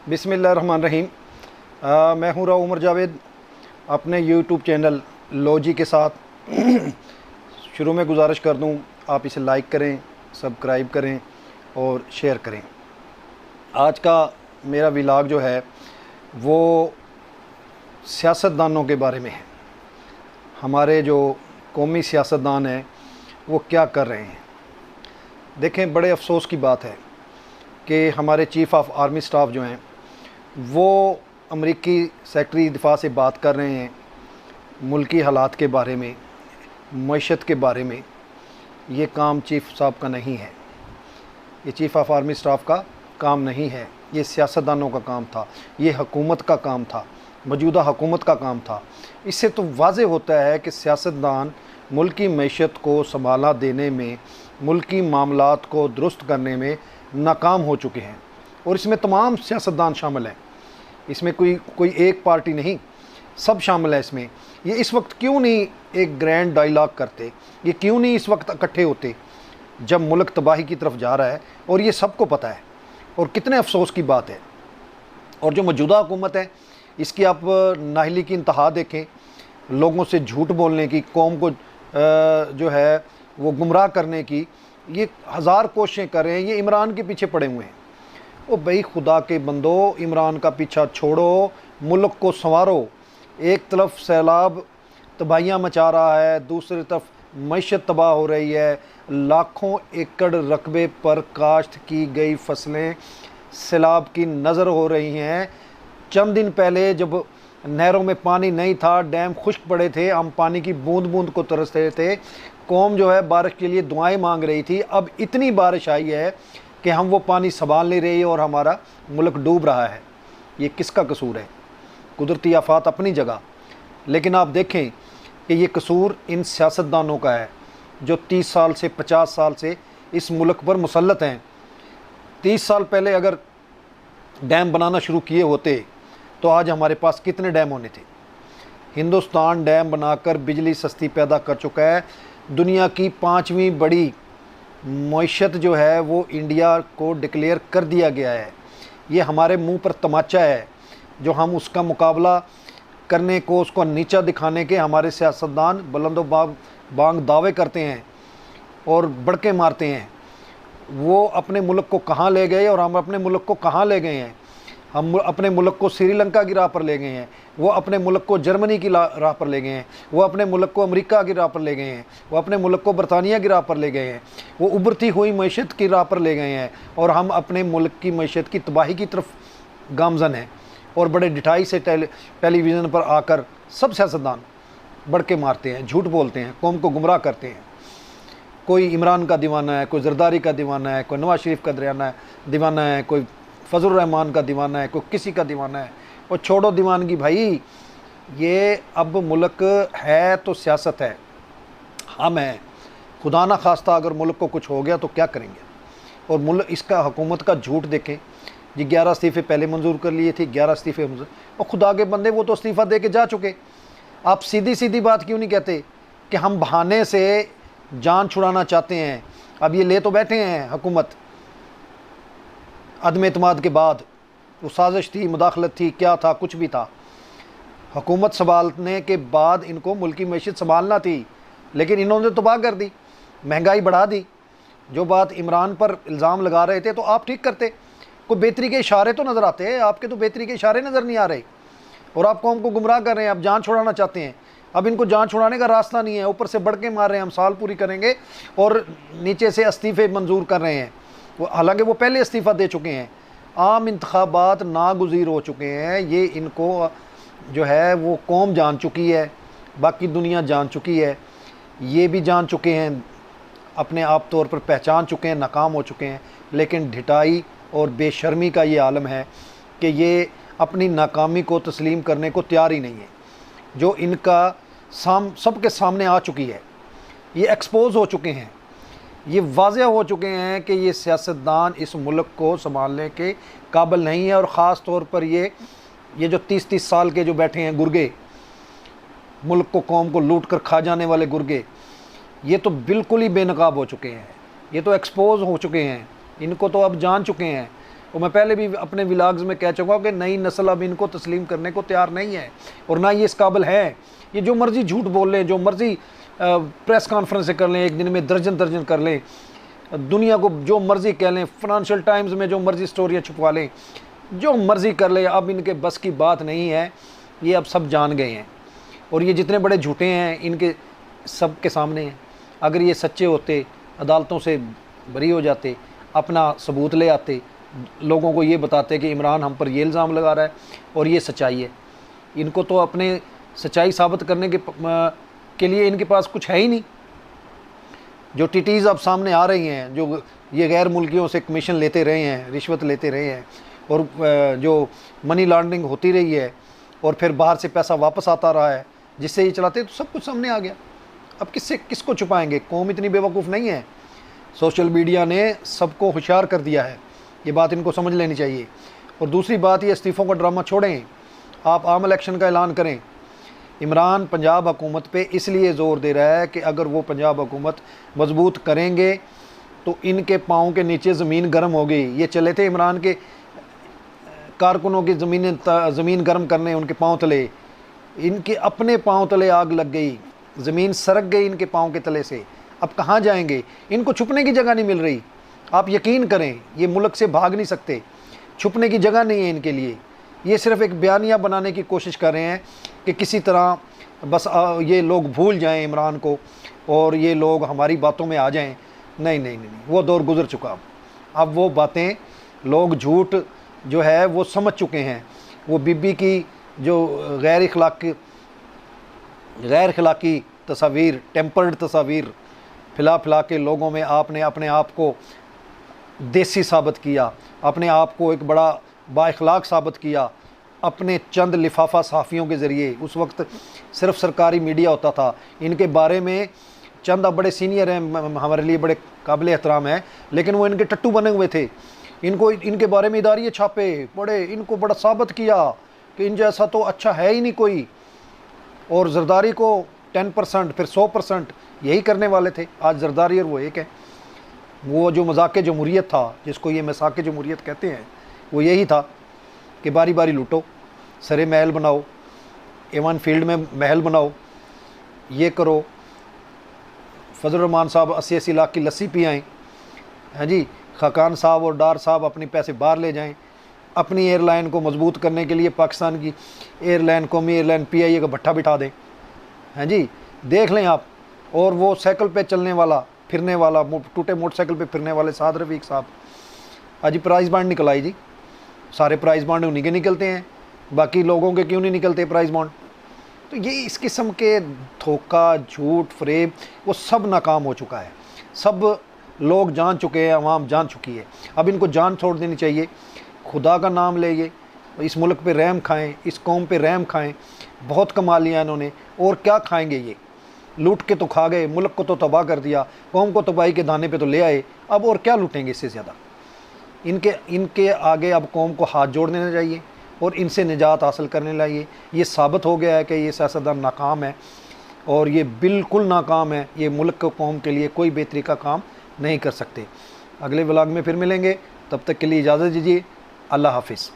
बिस्मिल्लाहिर्रहमानिर्रहीम। मैं हूँ राव उमर जावेद, अपने यूट्यूब चैनल लॉजी के साथ। शुरू में गुजारिश कर दूँ, आप इसे लाइक करें, सब्सक्राइब करें और शेयर करें। आज का मेरा व्लॉग जो है वो सियासतदानों के बारे में है। हमारे जो कौमी सियासतदान हैं वो क्या कर रहे हैं। देखें, बड़े अफसोस की बात है कि हमारे चीफ़ ऑफ आर्मी स्टाफ जो हैं वो अमरीकी सेक्रेटरी दिफा से बात कर रहे हैं मुल्की हालात के बारे में, मईशत के बारे में। ये काम चीफ़ साहब का नहीं है, ये चीफ़ ऑफ आर्मी स्टाफ का काम नहीं है, ये सियासतदानों का काम था, ये हुकूमत का काम था, मौजूदा हुकूमत का काम था। इससे तो वाज़े होता है कि सियासतदान मुल्की मईशत को संभाला देने में, मुल्की मामलात को दुरुस्त करने में नाकाम हो चुके हैं। और इसमें तमाम सियासतदान शामिल हैं, इसमें कोई एक पार्टी नहीं, सब शामिल है इसमें। ये इस वक्त क्यों नहीं एक ग्रैंड डायलॉग करते, ये क्यों नहीं इस वक्त इकट्ठे होते जब मुल्क तबाही की तरफ जा रहा है और ये सबको पता है। और कितने अफसोस की बात है। और जो मौजूदा हुकूमत है इसकी आप नाहली की इंतहा देखें, लोगों से झूठ बोलने की, कौम को जो है वो गुमराह करने की ये हज़ार कोशिशें कर रहे हैं। ये इमरान के पीछे पड़े हुए हैं। ओ भाई, खुदा के बंदो, इमरान का पीछा छोड़ो, मुल्क को संवारो। एक तरफ सैलाब तबाहियाँ मचा रहा है, दूसरी तरफ मईशत तबाह हो रही है। लाखों एकड़ रकबे पर काश्त की गई फसलें सैलाब की नज़र हो रही हैं। चंद दिन पहले जब नहरों में पानी नहीं था, डैम खुश्क पड़े थे, हम पानी की बूंद बूंद को तरस रहे थे। कौम जो है बारिश के लिए दुआएं मांग रही थी। अब इतनी बारिश आई है कि हम वो पानी संभाल नहीं रही और हमारा मुल्क डूब रहा है। ये किसका कसूर है? कुदरती आफात अपनी जगह, लेकिन आप देखें कि ये कसूर इन सियासतदानों का है जो 30 साल से 50 साल से इस मुल्क पर मुसल्लत हैं। 30 साल पहले अगर डैम बनाना शुरू किए होते तो आज हमारे पास कितने डैम होने थे। हिंदुस्तान डैम बनाकर बिजली सस्ती पैदा कर चुका है। दुनिया की 5वीं बड़ी मईशत जो है वो इंडिया को डिक्लेयर कर दिया गया है। ये हमारे मुंह पर तमाचा है जो हम उसका मुकाबला करने को, उसको नीचा दिखाने के हमारे सियासतदान बुलंदो बांग दावे करते हैं और बड़के मारते हैं। वो अपने मुल्क को कहाँ ले गए और हम अपने मुल्क को कहाँ ले गए हैं। हम अपने मुल्क को श्रीलंका की राह पर ले गए हैं, वो अपने मुल्क को जर्मनी की राह पर ले गए हैं, वो अपने मुल्क को अमेरिका की राह पर ले गए हैं, वो अपने मुल्क को बरतानिया की राह पर ले गए हैं, वो उभरती हुई मईशत की राह पर ले गए हैं। और हम अपने मुल्क की मईशत की तबाही की तरफ गामजन हैं। और बड़े ढिठाई से टेलीविज़न पर आकर सब सियासतदान बड़के मारते हैं, झूठ बोलते हैं, कौम को गुमराह करते हैं। कोई इमरान का दीवाना है, कोई जरदारी का दीवाना है, कोई नवाज शरीफ का दीवाना है, कोई फजल रहमान का दीवाना है, कोई किसी का दीवाना है। और छोड़ो दीवानगी भाई, ये अब मुल्क है तो सियासत है, हम हैं। खुदा ना खास्ता अगर मुल्क को कुछ हो गया तो क्या करेंगे। और मुल्क इसका हुकूमत का झूठ देखें जी, 11 इस्तीफ़े पहले मंजूर कर लिए थे, 11 इस्तीफ़े मंजूर। और खुदा के बंदे, वो तो इस्तीफ़ा दे के जा चुके। आप सीधी सीधी बात क्यों नहीं कहते कि हम बहाने से जान छुड़ाना चाहते हैं। अब ये ले तो बैठे हैं हुकूमत, अदम एतमाद के बाद। वो साजिश थी, मुदाखलत थी, क्या था, कुछ भी था। हुकूमत संभालने के बाद इनको मुल्की मईशत संभालना थी, लेकिन इन्होंने तबाह कर दी, महंगाई बढ़ा दी। जो बात इमरान पर इल्ज़ाम लगा रहे थे तो आप ठीक करते, कोई बेहतरी के इशारे तो नज़र आते हैं, आपके तो बेहतरी के इशारे नज़र नहीं आ रहे। और आप कौम को गुमराह कर रहे हैं, आप जान छुड़ाना चाहते हैं। अब इनको जान छुड़ाने का रास्ता नहीं है, ऊपर से बढ़ के मार रहे हैं, हम साल पूरी करेंगे और नीचे से इस्तीफ़े मंजूर कर रहे हैं। हालांकि वो पहले इस्तीफ़ा दे चुके हैं। आम इंतखाबात नागुज़ीर हो चुके हैं। ये इनको जो है वो कौम जान चुकी है, बाकी दुनिया जान चुकी है, ये भी जान चुके हैं, अपने आप तौर पर पहचान चुके हैं, नाकाम हो चुके हैं। लेकिन ढिठाई और बेशर्मी का ये आलम है कि ये अपनी नाकामी को तस्लीम करने को तैयार ही नहीं है, जो इनका सबके सामने आ चुकी है। ये एक्सपोज हो चुके हैं, ये वाज़ेह हो चुके हैं कि ये सियासतदान इस मुल्क को संभालने के काबिल नहीं है। और ख़ास तौर पर ये जो 30-30 साल के जो बैठे हैं गुर्गे, मुल्क को, कौम को लूट कर खा जाने वाले गुर्गे, ये तो बिल्कुल ही बेनकाब हो चुके हैं, ये तो एक्सपोज हो चुके हैं। इनको तो अब जान चुके हैं और मैं पहले भी अपने व्लॉग्स में कह चुका हूँ कि नई नस्ल अब इनको तस्लीम करने को तैयार नहीं है और ना ये इस काबिल है। ये जो मर्ज़ी झूठ बोल लें, जो मर्ज़ी प्रेस कॉन्फ्रेंस कर लें, एक दिन में दर्जन दर्जन कर लें, दुनिया को जो मर्ज़ी कह लें, फाइनेंशियल टाइम्स में जो मर्ज़ी स्टोरियाँ छुपवा लें, जो मर्ज़ी कर ले, अब इनके बस की बात नहीं है। ये अब सब जान गए हैं और ये जितने बड़े झूठे हैं इनके सब के सामने हैं। अगर ये सच्चे होते, अदालतों से बरी हो जाते, अपना सबूत ले आते, लोगों को ये बताते कि इमरान हम पर ये इल्ज़ाम लगा रहा है और ये सच्चाई है। इनको तो अपने सच्चाई साबित करने के लिए इनके पास कुछ है ही नहीं। जो टीटीज़ अब सामने आ रही हैं, जो ये गैर मुल्कियों से कमीशन लेते रहे हैं, रिश्वत लेते रहे हैं और जो मनी लॉन्ड्रिंग होती रही है और फिर बाहर से पैसा वापस आता रहा है जिससे ये चलाते, तो सब कुछ सामने आ गया। अब किसको छुपाएंगे? कौम इतनी बेवकूफ़ नहीं है। सोशल मीडिया ने सबको होशियार कर दिया है, ये बात इनको समझ लेनी चाहिए। और दूसरी बात, ये इस्तीफ़ों का ड्रामा छोड़ें, आप आम इलेक्शन का ऐलान करें। इमरान पंजाब हुकूमत पे इसलिए ज़ोर दे रहा है कि अगर वो पंजाब हुकूमत मजबूत करेंगे तो इनके पाँव के नीचे ज़मीन गर्म हो गई। ये चले थे इमरान के कारकुनों की ज़मीन गर्म करने, उनके पाँव तले, इनके अपने पाँव तले आग लग गई, ज़मीन सरक गई इनके पाँव के तले से। अब कहाँ जाएंगे? इनको छुपने की जगह नहीं मिल रही। आप यकीन करें, ये मुल्क से भाग नहीं सकते, छुपने की जगह नहीं है इनके लिए। ये सिर्फ एक बयानिया बनाने की कोशिश कर रहे हैं कि किसी तरह बस ये लोग भूल जाएं इमरान को और ये लोग हमारी बातों में आ जाएं। नहीं नहीं नहीं, वो दौर गुजर चुका। अब वो बातें, लोग झूठ जो है वो समझ चुके हैं। वो बीबी की जो गैर अखलाकी तस्वीर, टेम्पर्ड तस्वीर फिला के लोगों में आपने अपने आप को देसी साबित किया, अपने आप को एक बड़ा बाइखलाक साबित किया अपने चंद लिफाफा सहाफ़ियों के ज़रिए। उस वक्त सिर्फ सरकारी मीडिया होता था। इनके बारे में चंद बड़े सीनियर हैं, हमारे लिए बड़े काबिल एहतराम हैं, लेकिन वो इनके टट्टू बने हुए थे। इनके बारे में इदारिये छापे बड़े, इनको बड़ा साबित किया कि इन जैसा तो अच्छा है ही नहीं कोई। और ज़रदारी को 10% फिर 100% यही करने वाले थे। आज ज़रदारी और वो एक है। वो जो मज़ाक़ जमहूरियत था, जिसको ये मज़ाक़ जमहूरियत कहते हैं, वो यही था कि बारी बारी लूटो, सरे महल बनाओ, एवन फील्ड में महल बनाओ, ये करो। फजल रहमान साहब 80-80 लाख की लस्सी पियाएँ, हैं जी। खाकान साहब और डार साहब अपने पैसे बाहर ले जाएं। अपनी एयरलाइन को मजबूत करने के लिए पाकिस्तान की एयरलाइन, कौमी एयरलाइन PIA का भट्ठा बिठा दें, हैं जी। देख लें आप। और वो साइकिल पे चलने वाला, फिरने वाला, टूटे मोटरसाइकिल पे फिरने वाले साद रफ़ीक साहब, आज प्राइज़ बॉन्ड निकल आई जी। सारे प्राइज़ बॉन्ड उन्हीं के निकलते हैं, बाकी लोगों के क्यों नहीं निकलते प्राइज़ बॉन्ड? तो ये इस किस्म के धोखा, झूठ, फ़रेब वो सब नाकाम हो चुका है। सब लोग जान चुके हैं, अवाम जान चुकी है। अब इनको जान छोड़ देनी चाहिए। खुदा का नाम लेंगे, इस मुल्क पे रहम खाएं, इस कौम पे रहम खाएं। बहुत कमा लिया इन्होंने, और क्या खाएंगे? ये लूट के तो खा गए, मुल्क को तो तबाह कर दिया, कौम को तबाही के दाने पे तो ले आए। अब और क्या लूटेंगे इससे ज़्यादा? इनके आगे अब कौम को हाथ जोड़ देना चाहिए और इनसे निजात हासिल करने चाहिए। ये साबित हो गया है कि ये सियासतदान नाकाम है और ये बिल्कुल नाकाम है। ये मुल्क को, कौम के लिए कोई बेहतरी का काम नहीं कर सकते। अगले व्लॉग में फिर मिलेंगे, तब तक के लिए इजाज़त दीजिए। अल्लाह हाफिज़।